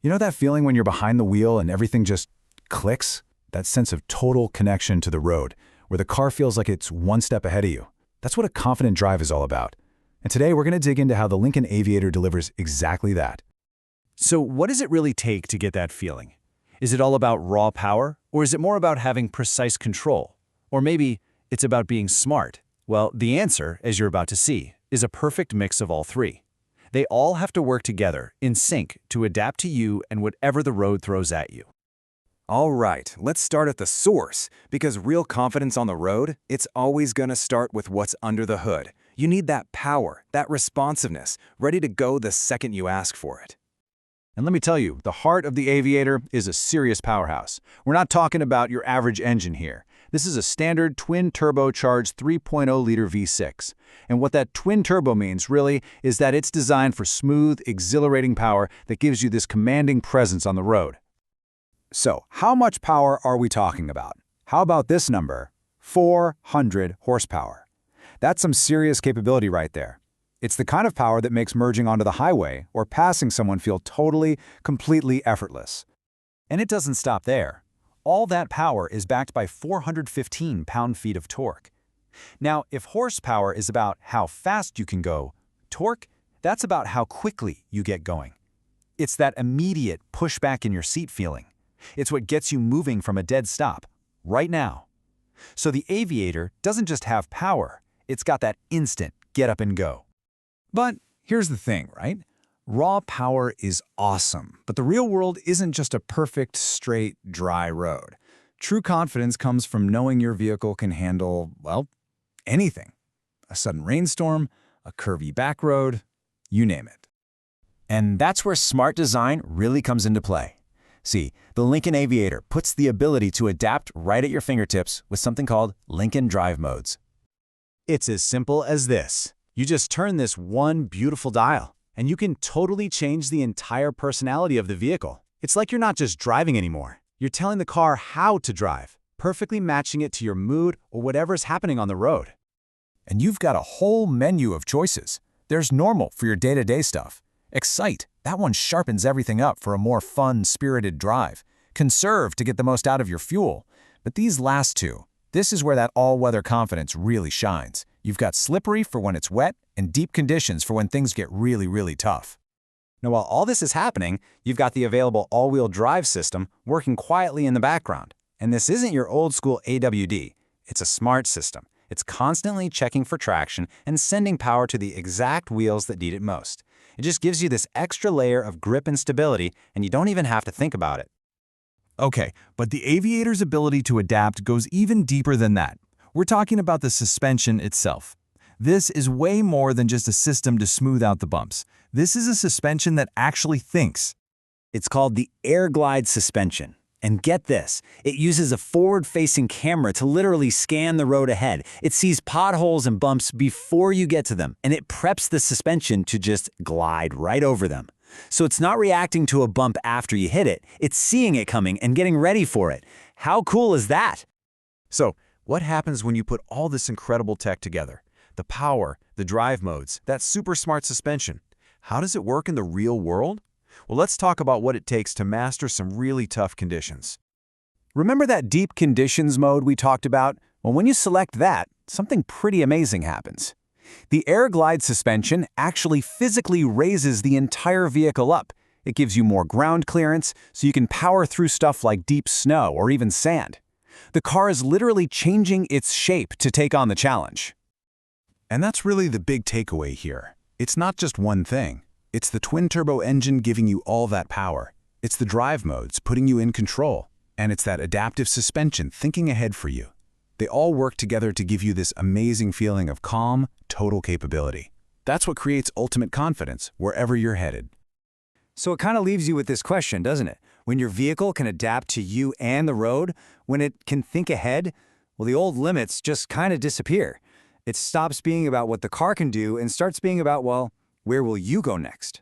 You know that feeling when you're behind the wheel and everything just clicks? That sense of total connection to the road, where the car feels like it's one step ahead of you. That's what a confident drive is all about. And today we're going to dig into how the Lincoln Aviator delivers exactly that. So what does it really take to get that feeling? Is it all about raw power, or is it more about having precise control? Or maybe it's about being smart? Well, the answer, as you're about to see, is a perfect mix of all three. They all have to work together, in sync, to adapt to you and whatever the road throws at you. All right, let's start at the source, because real confidence on the road, it's always going to start with what's under the hood. You need that power, that responsiveness, ready to go the second you ask for it. And let me tell you, the heart of the Aviator is a serious powerhouse. We're not talking about your average engine here. This is a standard twin-turbocharged 3.0-liter V6. And what that twin-turbo means, really, is that it's designed for smooth, exhilarating power that gives you this commanding presence on the road. So, how much power are we talking about? How about this number? 400 horsepower. That's some serious capability right there. It's the kind of power that makes merging onto the highway or passing someone feel totally, completely effortless. And it doesn't stop there. All that power is backed by 415 pound-feet of torque. Now, if horsepower is about how fast you can go, torque, that's about how quickly you get going. It's that immediate pushback in your seat feeling. It's what gets you moving from a dead stop, right now. So the Aviator doesn't just have power, it's got that instant get up and go. But here's the thing, right? Raw power is awesome, but the real world isn't just a perfect, straight, dry road. True confidence comes from knowing your vehicle can handle, well, anything. A sudden rainstorm, a curvy back road, you name it. And that's where smart design really comes into play. See, the Lincoln Aviator puts the ability to adapt right at your fingertips with something called Lincoln Drive Modes. It's as simple as this. You just turn this one beautiful dial, and you can totally change the entire personality of the vehicle. It's like you're not just driving anymore. You're telling the car how to drive, perfectly matching it to your mood or whatever's happening on the road. And you've got a whole menu of choices. There's normal for your day-to-day stuff. Excite, that one sharpens everything up for a more fun, spirited drive. Conserve to get the most out of your fuel. But these last two, this is where that all-weather confidence really shines. You've got slippery for when it's wet and deep conditions for when things get really, really tough. Now, while all this is happening, you've got the available all-wheel drive system working quietly in the background. And this isn't your old-school AWD. It's a smart system. It's constantly checking for traction and sending power to the exact wheels that need it most. It just gives you this extra layer of grip and stability, and you don't even have to think about it. Okay, but the Aviator's ability to adapt goes even deeper than that. We're talking about the suspension itself. This is way more than just a system to smooth out the bumps. This is a suspension that actually thinks. It's called the Air Glide suspension. And get this, it uses a forward-facing camera to literally scan the road ahead. It sees potholes and bumps before you get to them, and it preps the suspension to just glide right over them. So it's not reacting to a bump after you hit it, it's seeing it coming and getting ready for it. How cool is that? So, what happens when you put all this incredible tech together? The power, the drive modes, that super smart suspension. How does it work in the real world? Well, let's talk about what it takes to master some really tough conditions. Remember that deep conditions mode we talked about? Well, when you select that, something pretty amazing happens. The Air Glide suspension actually physically raises the entire vehicle up. It gives you more ground clearance, so you can power through stuff like deep snow or even sand. The car is literally changing its shape to take on the challenge. And that's really the big takeaway here. It's not just one thing. It's the twin-turbo engine giving you all that power. It's the drive modes putting you in control. And it's that adaptive suspension thinking ahead for you. They all work together to give you this amazing feeling of calm, total capability. That's what creates ultimate confidence wherever you're headed. So it kind of leaves you with this question, doesn't it? When your vehicle can adapt to you and the road, when it can think ahead, well, the old limits just kind of disappear. It stops being about what the car can do and starts being about, well, where will you go next?